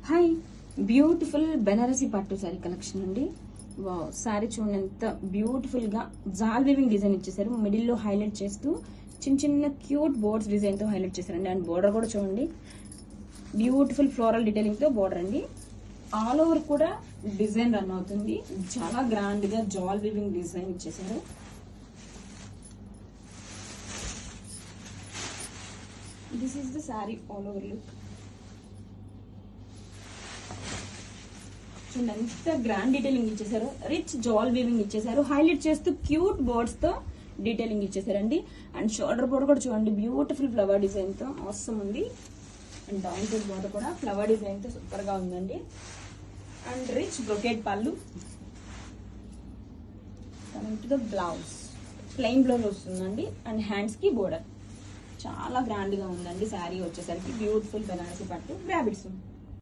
Hi, beautiful Banarasi పట్టు sari collection అండి. Wow, sari చూడండి ఎంత బ్యూటిఫుల్ గా జాల్ వీవింగ్ డిజైన్ ఇచ్చేసారు. మిడిల్ లో హైలైట్ చేస్తూ చిన్న చిన్న క్యూట్ బోర్డ్స్ డిజైన్ తో హైలైట్ చేశారండి. అండ్ బోర్డర్ కూడా చూడండి, బ్యూటిఫుల్ ఫ్లోరల్ డీటెయిలింగ్ తో బోర్డర్ అండి. ఆల్ ఓవర్ కూడా డిజైన్ రన్ అవుతుంది. చాలా గ్రాండ్ గా జాల్ వీవింగ్ డిజైన్ ఇచ్చేసారు. This is the sari all over look. చూడండి ఎంత గ్రాండ్ డీటెయిలింగ్ ఇచ్చేసారు. రిచ్ జాల్ వీవింగ్ ఇచ్చేసారు. హైలైట్ చేస్తూ క్యూట్ బోర్డ్స్ తో డీటెయిలింగ్ ఇచ్చేసారండి. అండ్ షోల్డర్ బోర్డర్ కూడా చూడండి, బ్యూటిఫుల్ ఫ్లవర్ డిజైన్ తో అవసరం ఉంది. అండ్ డౌన్ సైడ్ బోర్డర్ కూడా ఫ్లవర్ డిజైన్ తో సూపర్ గా ఉందండి. అండ్ రిచ్ బ్రొకెట్ పళ్ళు. Coming to the blouse, plain blouse వస్తుందండి. అండ్ హ్యాండ్స్ కి బోర్డర్ చాలా గ్రాండ్ గా ఉందండి. శారీ వచ్చేసరికి బ్యూటిఫుల్ బెనారసీ పట్టు, రాబిట్స్.